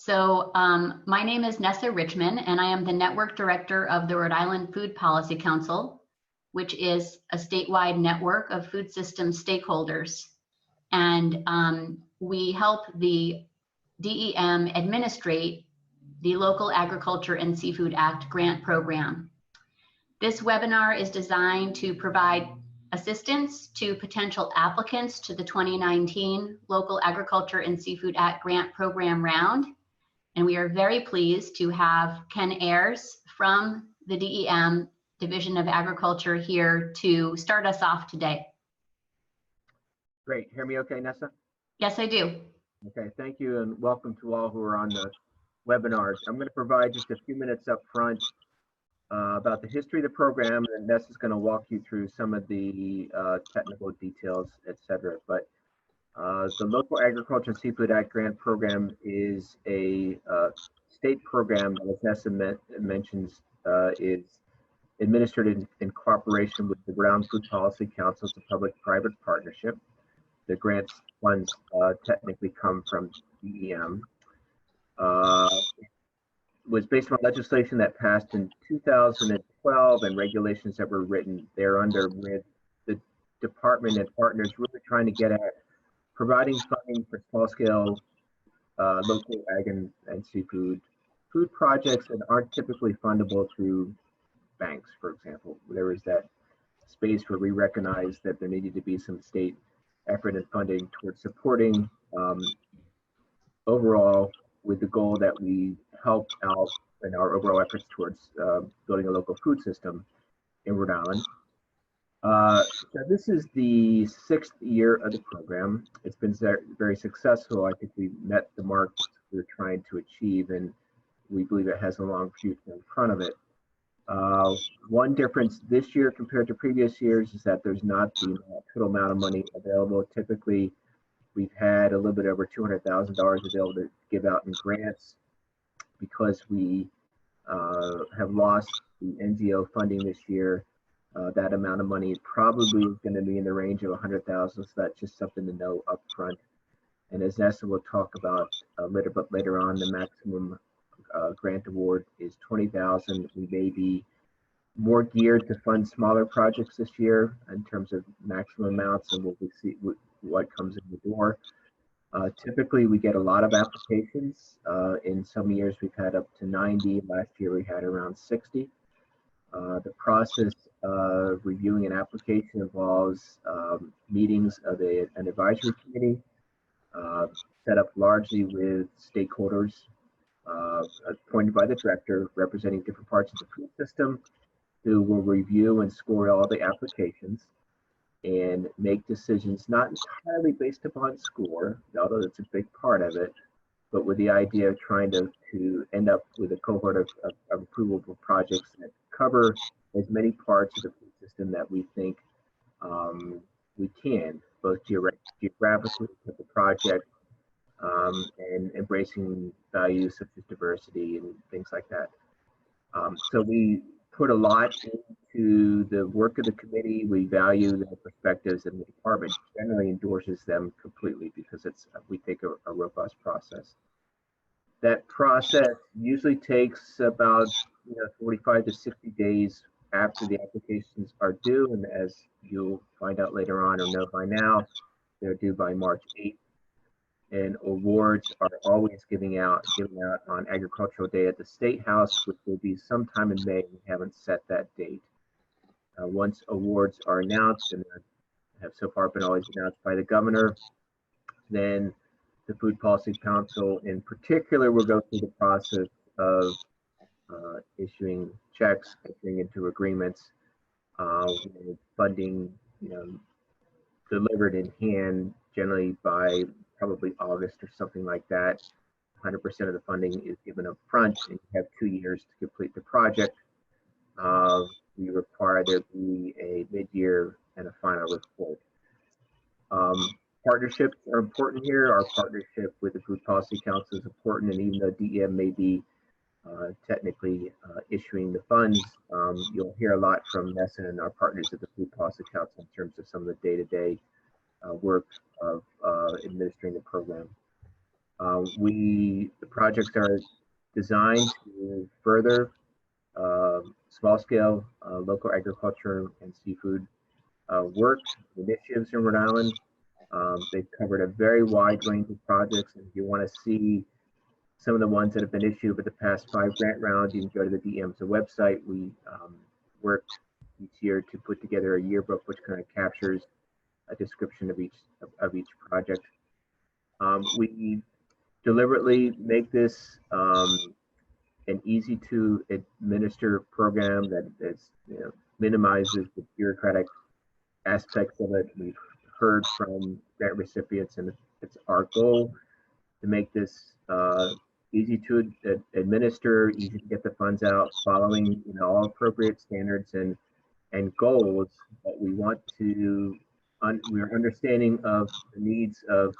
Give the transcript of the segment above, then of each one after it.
My name is Nessa Richman, and I am the Network Director of the Rhode Island Food Policy Council, which is a statewide network of food system stakeholders. And we help the DEM administrate the Local Agriculture and Seafood Act grant program. This webinar is designed to provide assistance to potential applicants to the 2019 Local Agriculture and Seafood Act grant program round. And we are very pleased to have Ken Ayars from the DEM Division of Agriculture here to start us off today. Great. Hear me okay, Nessa? Yes, I do. Okay, thank you, and welcome to all who are on the webinars. I'm going to provide just a few minutes up front about the history of the program, and Nessa's going to walk you through some of the technical details, etc. But the Local Agriculture and Seafood Act Grant Program is a state program that, as Nessa mentions, is administered in cooperation with the Rhode Island Food Policy Council. It's a public-private partnership. The grants funds technically come from DEM. Was based on legislation that passed in 2012 and regulations that were written there under, with the department and partners really trying to get at providing funding for small-scale local ag and seafood food projects that aren't typically fundable through banks, for example. There was that space where we recognized that there needed to be some state effort and funding towards supporting overall, with the goal that we help out in our overall efforts towards building a local food system in Rhode Island. So this is the 6th year of the program. It's been very successful. I think we met the marks we're trying to achieve, and we believe it has a long future in front of it. One difference this year compared to previous years is that there's not the total amount of money available. Typically, we've had a little bit over $200,000 available to give out in grants. Because we have lost the NGO funding this year, that amount of money probably is going to be in the range of 100,000. So that's just something to know up front. And as Nessa will talk about later on, the maximum grant award is 20,000. We may be more geared to fund smaller projects this year in terms of maximum amounts, and we'll see what comes in the door. Typically, we get a lot of applications. In some years, we've had up to 90. Last year, we had around 60. The process of reviewing an application involves meetings of an advisory committee set up largely with stakeholders appointed by the director representing different parts of the food system, who will review and score all the applications and make decisions not entirely based upon score, although it's a big part of it, but with the idea of trying to end up with a cohort of approvable projects that cover as many parts of the food system that we think we can, both geographically with the project and embracing values such as diversity and things like that. So we put a lot into the work of the committee. We value their perspectives, and the department generally endorses them completely because it's, we think, a robust process. That process usually takes about 45 to 60 days after the applications are due, and as you'll find out later on or know by now, they're due by March 8th. And awards are always given out on Agricultural Day at the State House, which will be sometime in May. We haven't set that date. Once awards are announced, and have so far been always announced by the governor, then the Food Policy Council in particular will go through the process of issuing checks, entering into agreements, with funding delivered in hand generally by probably August or something like that. 100% of the funding is given up front, and you have 2 years to complete the project. We require there be a mid-year and a final report. Partnerships are important here. Our partnership with the Food Policy Council is important, and even though DEM may be technically issuing the funds, you'll hear a lot from Nessa and our partners at the Food Policy Council in terms of some of the day-to-day work of administering the program. The projects are designed to further small-scale local agriculture and seafood work initiatives in Rhode Island. They've covered a very wide range of projects, and if you want to see some of the ones that have been issued with the past 5 grant rounds, you can go to the DEM's website. We work each year to put together a yearbook which kind of captures a description of each project. We deliberately make this an easy to administer program that minimizes the bureaucratic aspects of it. We've heard from grant recipients, and it's our goal to make this easy to administer, easy to get the funds out, following all appropriate standards and goals. But we want to we're understanding of the needs of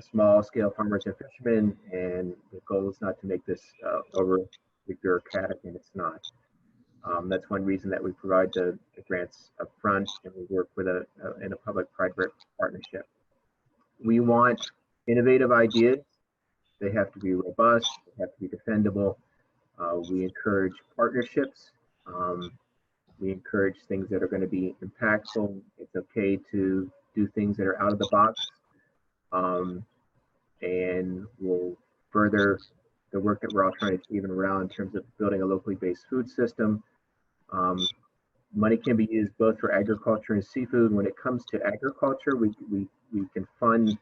small scale farmers and fishermen, and the goal is not to make this overly bureaucratic, and it's not. That's one reason that we provide the grants up front, and we work with in a public-private partnership. We want innovative ideas. They have to be robust, they have to be defendable. We encourage partnerships. We encourage things that are going to be impactful. It's okay to do things that are out of the box, and will further the work that we're all trying to achieve in Rhode Island in terms of building a locally based food system. Money can be used both for agriculture and seafood. When it comes to agriculture, we can fund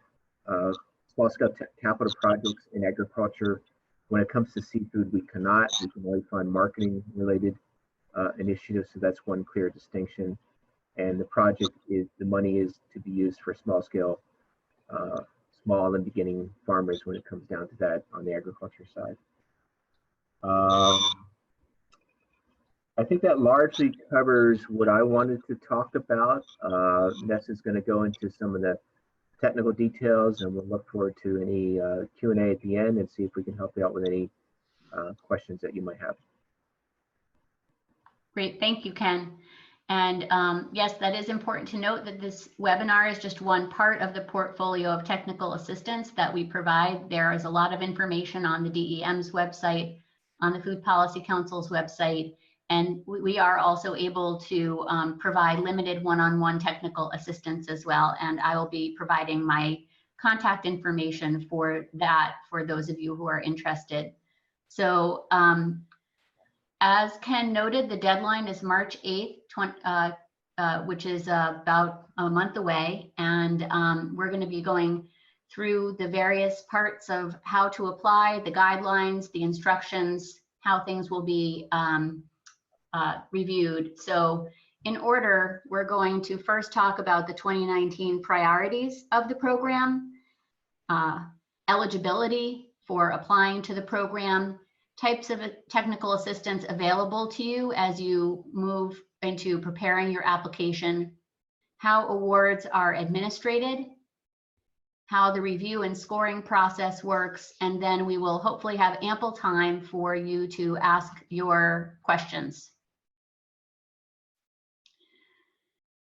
small scale capital projects in agriculture. When it comes to seafood, we cannot. We can only fund marketing related initiatives, so that's one clear distinction. And the money is to be used for small scale, small and beginning farmers when it comes down to that on the agriculture side. I think that largely covers what I wanted to talk about. Nessa's going to go into some of the technical details, and we'll look forward to any Q&A at the end and see if we can help you out with any questions that you might have. Great, thank you, Ken. And yes, that is important to note that this webinar is just one part of the portfolio of technical assistance that we provide. There is a lot of information on the DEM's website, on the Food Policy Council's website, and we are also able to provide limited one-on-one technical assistance as well. And I will be providing my contact information for that for those of you who are interested. So as Ken noted, the deadline is March 8th, which is about a month away. And we're going to be going through the various parts of how to apply, the guidelines, the instructions, how things will be reviewed. So in order, we're going to first talk about the 2019 priorities of the program, eligibility for applying to the program, types of technical assistance available to you as you move into preparing your application, how awards are administrated, how the review and scoring process works, and then we will hopefully have ample time for you to ask your questions.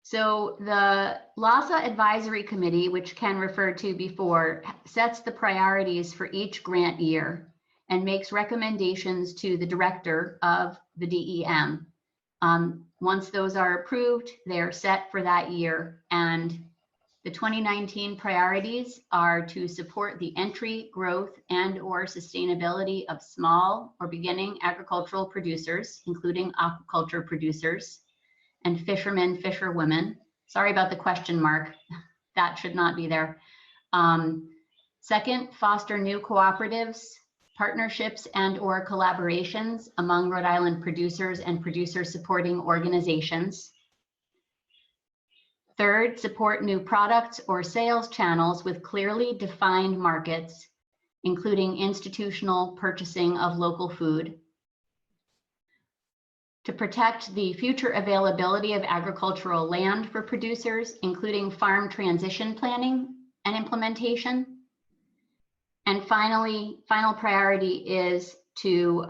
So the LASA Advisory Committee, which Ken referred to before, sets the priorities for each grant year and makes recommendations to the director of the DEM. Once those are approved, they're set for that year. And the 2019 priorities are to support the entry, growth, and/or sustainability of small or beginning agricultural producers, including aquaculture producers, and fishermen, fisherwomen. Sorry about the question mark. That should not be there. Second, foster new cooperatives, partnerships, and/or collaborations among Rhode Island producers and producer supporting organizations. Third, support new products or sales channels with clearly defined markets, including institutional purchasing of local food. To protect the future availability of agricultural land for producers, including farm transition planning and implementation. And finally, final priority is to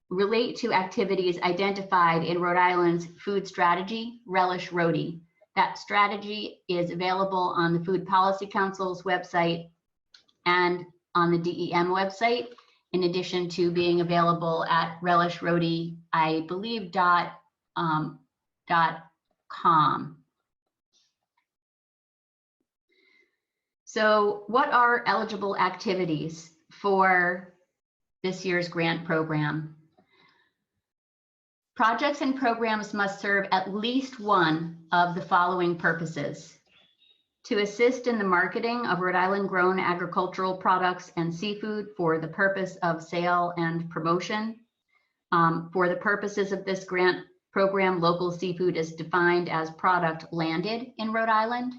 relate to activities identified in Rhode Island's food strategy, Relish Rhode. That strategy is available on the Food Policy Council's website, and on the DEM website, in addition to being available at Relish Rhode, I believe, .com. So what are eligible activities for this year's grant program? Projects and programs must serve at least one of the following purposes: to assist in the marketing of Rhode Island grown agricultural products and seafood for the purpose of sale and promotion. For the purposes of this grant program, local seafood is defined as product landed in Rhode Island.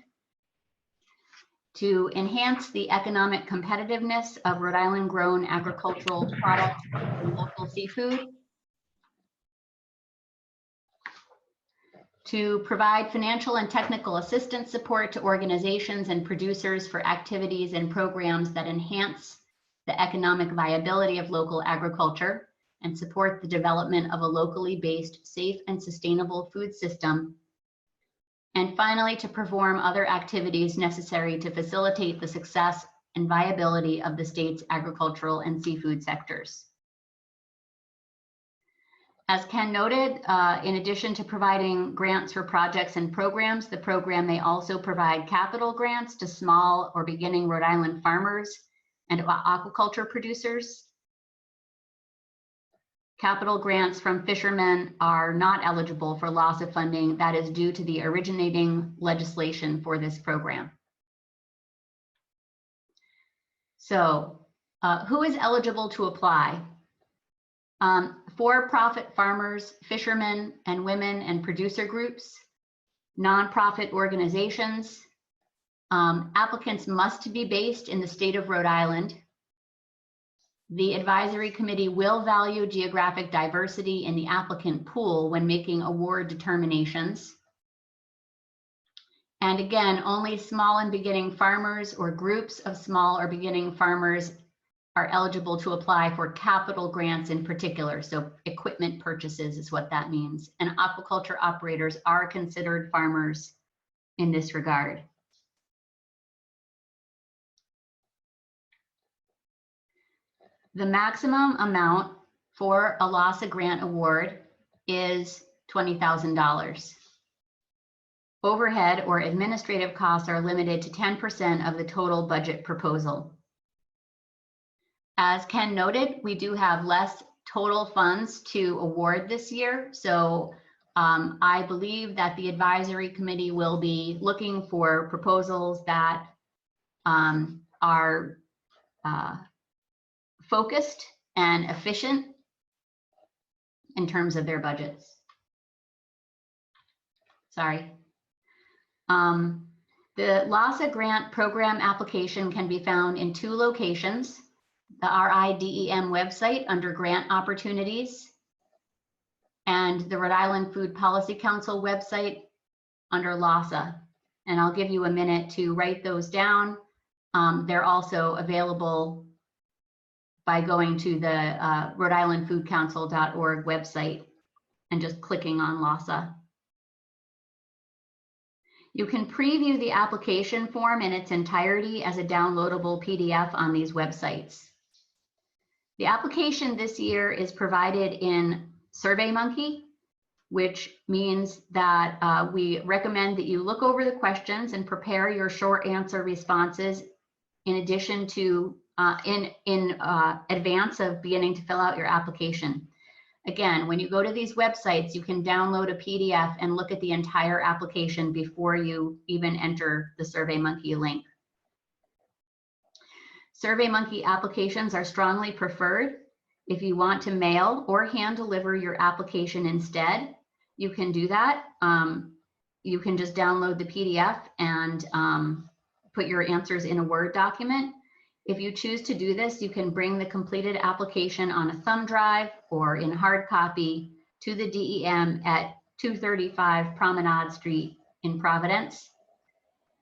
To enhance the economic competitiveness of Rhode Island grown agricultural products and local seafood. To provide financial and technical assistance support to organizations and producers for activities and programs that enhance the economic viability of local agriculture and support the development of a locally based, safe, and sustainable food system. And finally, to perform other activities necessary to facilitate the success and viability of the state's agricultural and seafood sectors. As Ken noted, in addition to providing grants for projects and programs, the program may also provide capital grants to small or beginning Rhode Island farmers and aquaculture producers. Capital grants from fishermen are not eligible for LASA funding. That is due to the originating legislation for this program. So, who is eligible to apply? For-profit farmers, fishermen and women and producer groups, nonprofit organizations. Applicants must be based in the state of Rhode Island. The advisory committee will value geographic diversity in the applicant pool when making award determinations. And again, only small and beginning farmers or groups of small or beginning farmers are eligible to apply for capital grants in particular. So equipment purchases is what that means. And aquaculture operators are considered farmers in this regard. The maximum amount for a LASA grant award is $20,000. Overhead or administrative costs are limited to 10% of the total budget proposal. As Ken noted, we do have less total funds to award this year. So I believe that the advisory committee will be looking for proposals that are focused and efficient in terms of their budgets. Sorry. The LASA grant program application can be found in 2 locations: the RIDEM website under grant opportunities and the Rhode Island Food Policy Council website under LASA. And I'll give you a minute to write those down. They're also available by going to the Rhode Island Food Council.org website and just clicking on LASA. You can preview the application form in its entirety as a downloadable PDF on these websites. The application this year is provided in SurveyMonkey, which means that we recommend that you look over the questions and prepare your short answer responses in addition to in advance of beginning to fill out your application. Again, when you go to these websites, you can download a PDF and look at the entire application before you even enter the SurveyMonkey link. SurveyMonkey applications are strongly preferred. If you want to mail or hand deliver your application instead, you can do that. You can just download the PDF and put your answers in a Word document. If you choose to do this, you can bring the completed application on a thumb drive or in hard copy to the DEM at 235 Promenade Street in Providence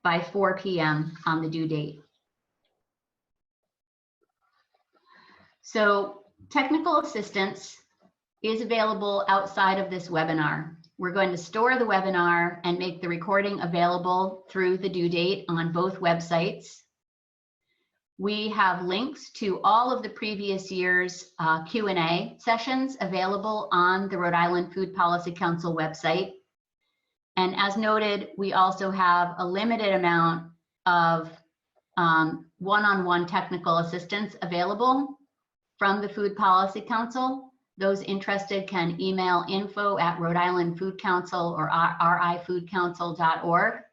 by 4 p.m. on the due date. So technical assistance is available outside of this webinar. We're going to store the webinar and make the recording available through the due date on both websites. We have links to all of the previous year's Q&A sessions available on the Rhode Island Food Policy Council website. And as noted, we also have a limited amount of one-on-one technical assistance available from the Food Policy Council. Those interested can email info@Rhode Island Food Council or rifoodcouncil.org.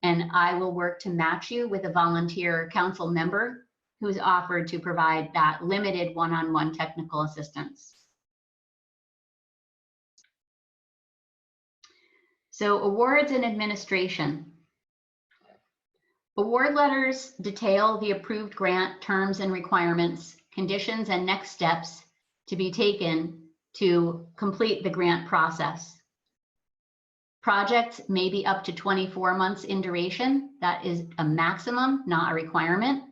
And I will work to match you with a volunteer council member who's offered to provide that limited one-on-one technical assistance. So awards and administration. Award letters detail the approved grant terms and requirements, conditions, and next steps to be taken to complete the grant process. Projects may be up to 24 months in duration. That is a maximum, not a requirement.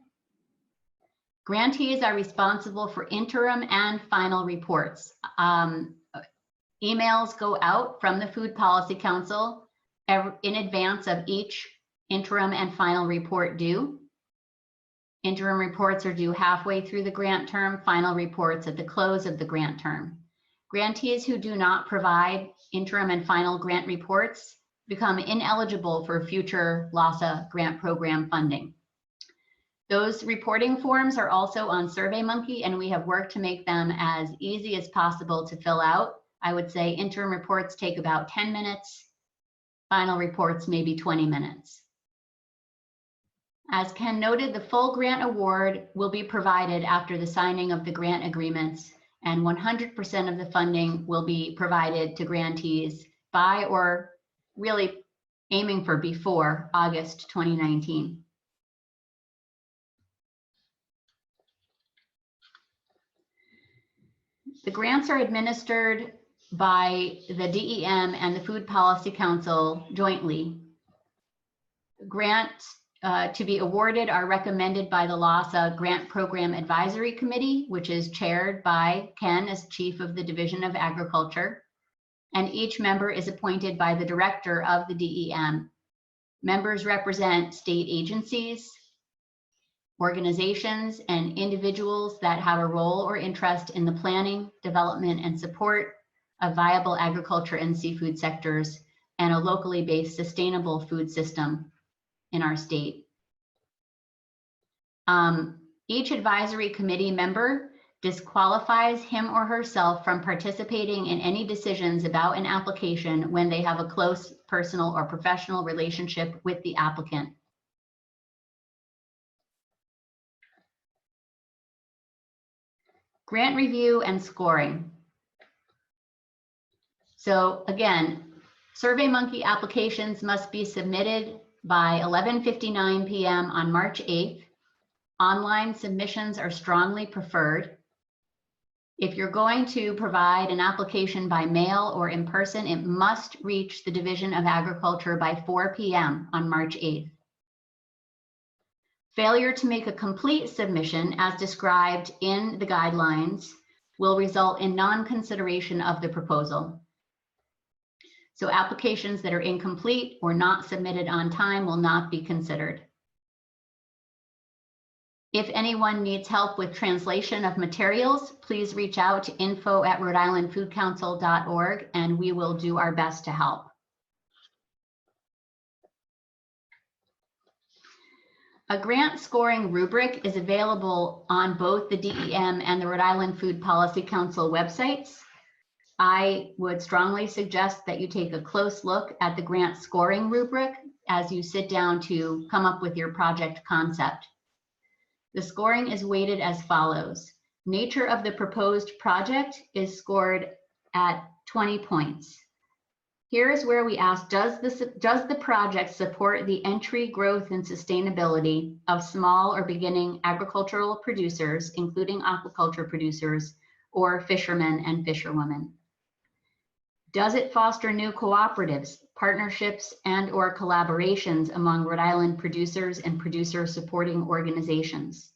Grantees are responsible for interim and final reports. Emails go out from the Food Policy Council in advance of each interim and final report due. Interim reports are due halfway through the grant term, final reports at the close of the grant term. Grantees who do not provide interim and final grant reports become ineligible for future LASA grant program funding. Those reporting forms are also on SurveyMonkey, and we have worked to make them as easy as possible to fill out. I would say interim reports take about 10 minutes, final reports maybe 20 minutes. As Ken noted, the full grant award will be provided after the signing of the grant agreements, and 100% of the funding will be provided to grantees by, or really aiming for before, August 2019. The grants are administered by the DEM and the Food Policy Council jointly. Grants to be awarded are recommended by the LASA Grant Program Advisory Committee, which is chaired by Ken as Chief of the Division of Agriculture. And each member is appointed by the director of the DEM. Members represent state agencies, organizations, and individuals that have a role or interest in the planning, development, and support of viable agriculture and seafood sectors and a locally based sustainable food system in our state. Each advisory committee member disqualifies him or herself from participating in any decisions about an application when they have a close personal or professional relationship with the applicant. Grant review and scoring. So again, SurveyMonkey applications must be submitted by 11:59 p.m. on March 8th. Online submissions are strongly preferred. If you're going to provide an application by mail or in person, it must reach the Division of Agriculture by 4 p.m. on March 8th. Failure to make a complete submission as described in the guidelines will result in non-consideration of the proposal. So applications that are incomplete or not submitted on time will not be considered. If anyone needs help with translation of materials, please reach out to info@rhodeislandfoodcouncil.org and we will do our best to help. A grant scoring rubric is available on both the DEM and the Rhode Island Food Policy Council websites. I would strongly suggest that you take a close look at the grant scoring rubric as you sit down to come up with your project concept. The scoring is weighted as follows. Nature of the proposed project is scored at 20 points. Here is where we ask, does the project support the entry, growth, and sustainability of small or beginning agricultural producers, including aquaculture producers, or fishermen and fisherwomen? Does it foster new cooperatives, partnerships, and/or collaborations among Rhode Island producers and producer supporting organizations?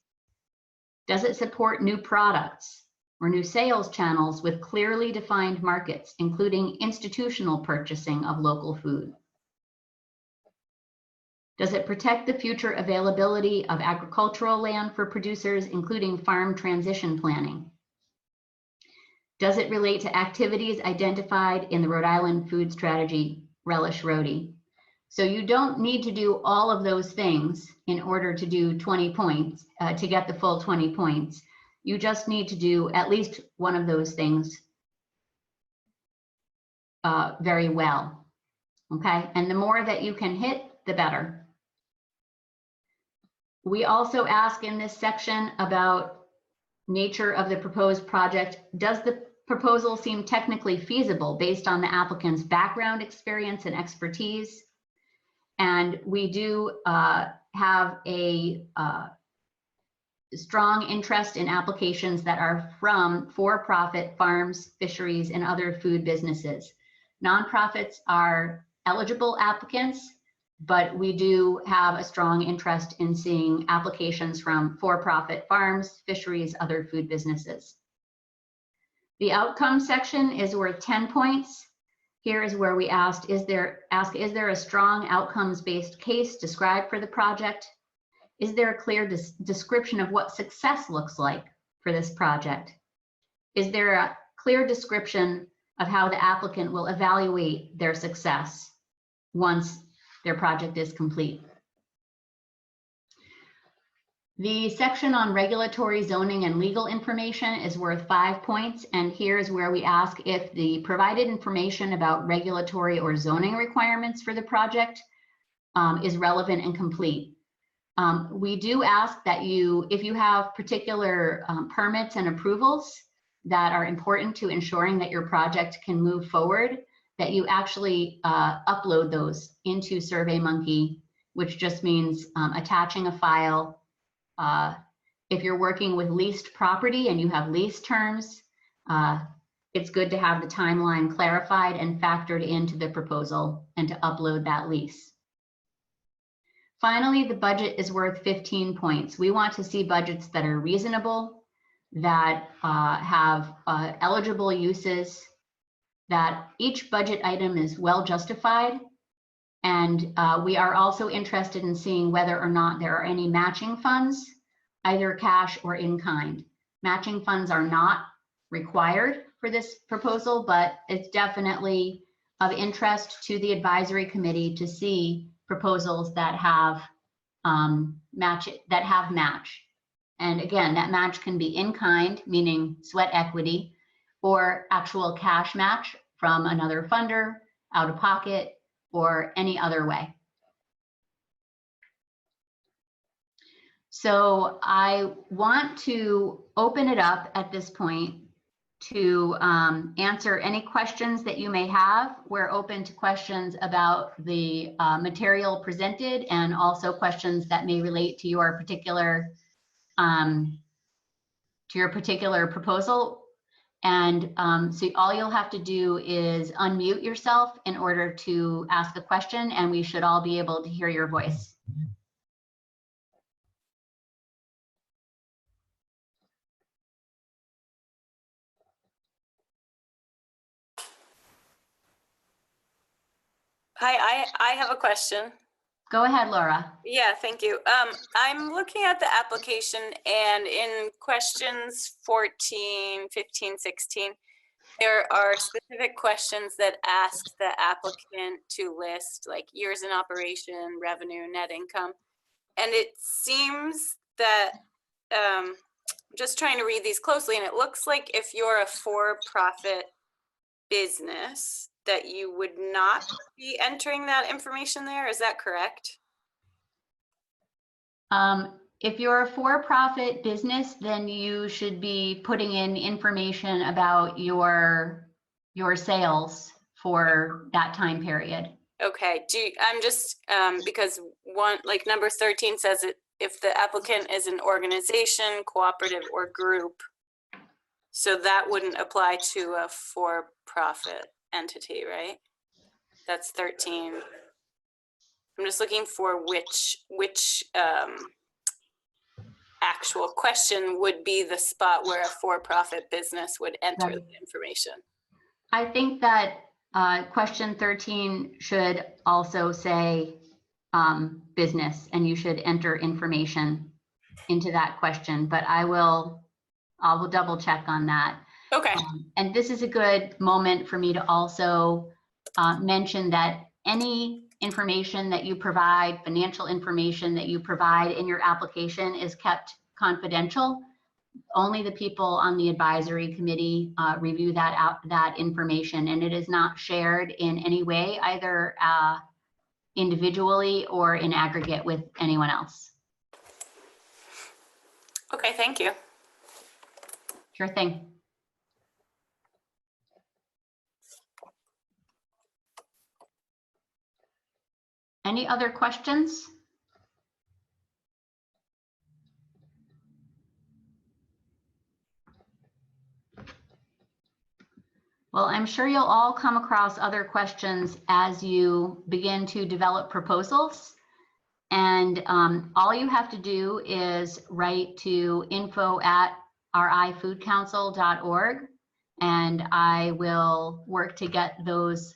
Does it support new products or new sales channels with clearly defined markets, including institutional purchasing of local food? Does it protect the future availability of agricultural land for producers, including farm transition planning? Does it relate to activities identified in the Rhode Island Food Strategy, Relish Rhode? So you don't need to do all of those things in order to do 20 points, to get the full 20 points. You just need to do at least one of those things very well, okay? And the more that you can hit, the better. We also ask in this section about nature of the proposed project. Does the proposal seem technically feasible based on the applicant's background, experience, and expertise? And we do have a strong interest in applications that are from for-profit farms, fisheries, and other food businesses. Nonprofits are eligible applicants, but we do have a strong interest in seeing applications from for-profit farms, fisheries, other food businesses. The outcome section is worth 10 points. Here is where we asked, is there a strong outcomes-based case described for the project? Is there a clear description of what success looks like for this project? Is there a clear description of how the applicant will evaluate their success once their project is complete? The section on regulatory, zoning, and legal information is worth 5 points. And here's where we ask if the provided information about regulatory or zoning requirements for the project is relevant and complete. We do ask that if you have particular permits and approvals that are important to ensuring that your project can move forward, that you actually upload those into SurveyMonkey, which just means attaching a file. If you're working with leased property and you have lease terms, it's good to have the timeline clarified and factored into the proposal and to upload that lease. Finally, the budget is worth 15 points. We want to see budgets that are reasonable, that have eligible uses, that each budget item is well justified. And we are also interested in seeing whether or not there are any matching funds, either cash or in kind. Matching funds are not required for this proposal, but it's definitely of interest to the advisory committee to see proposals that have match. And again, that match can be in kind, meaning sweat equity, or actual cash match from another funder, out of pocket, or any other way. So I want to open it up at this point to answer any questions that you may have. We're open to questions about the material presented and also questions that may relate to your particular proposal. And so all you'll have to do is unmute yourself in order to ask a question, and we should all be able to hear your voice. Hi, I have a question. Go ahead, Laura. Yeah, thank you. I'm looking at the application, and in questions 14, 15, 16, there are specific questions that ask the applicant to list like years in operation, revenue, net income. And it seems that, I'm just trying to read these closely, and it looks like if you're a for-profit business, that you would not be entering that information there. Is that correct? If you're a for-profit business, then you should be putting in information about your sales for that time period. Okay. I'm just because like number 13 says it if the applicant is an organization, cooperative, or group. So that wouldn't apply to a for-profit entity, right? That's 13. I'm just looking for which actual question would be the spot where a for-profit business would enter the information. I think that question 13 should also say business, and you should enter information into that question, but I will double check on that. Okay. And this is a good moment for me to also mention that any information that you provide, financial information that you provide in your application is kept confidential. Only the people on the advisory committee review that information, and it is not shared in any way, either individually or in aggregate with anyone else. Okay, thank you. Sure thing. Any other questions? Well, I'm sure you'll all come across other questions as you begin to develop proposals. And all you have to do is write to info@rifoodcouncil.org, and I will work to get those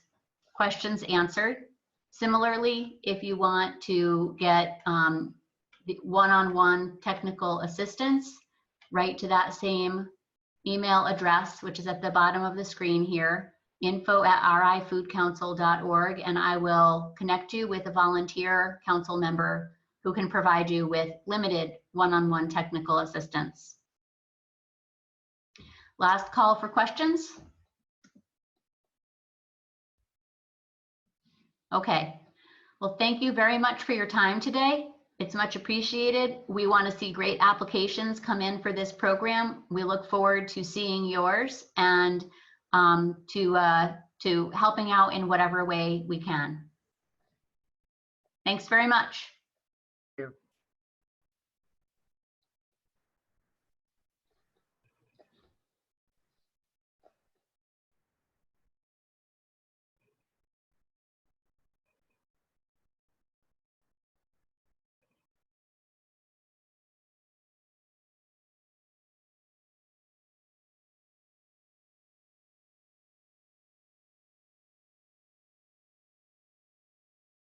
questions answered. Similarly, if you want to get the one-on-one technical assistance, write to that same email address, which is at the bottom of the screen here, info@rifoodcouncil.org, and I will connect you with a volunteer council member who can provide you with limited one-on-one technical assistance. Last call for questions. Okay, well, thank you very much for your time today. It's much appreciated. We want to see great applications come in for this program. We look forward to seeing yours and to helping out in whatever way we can. Thanks very much.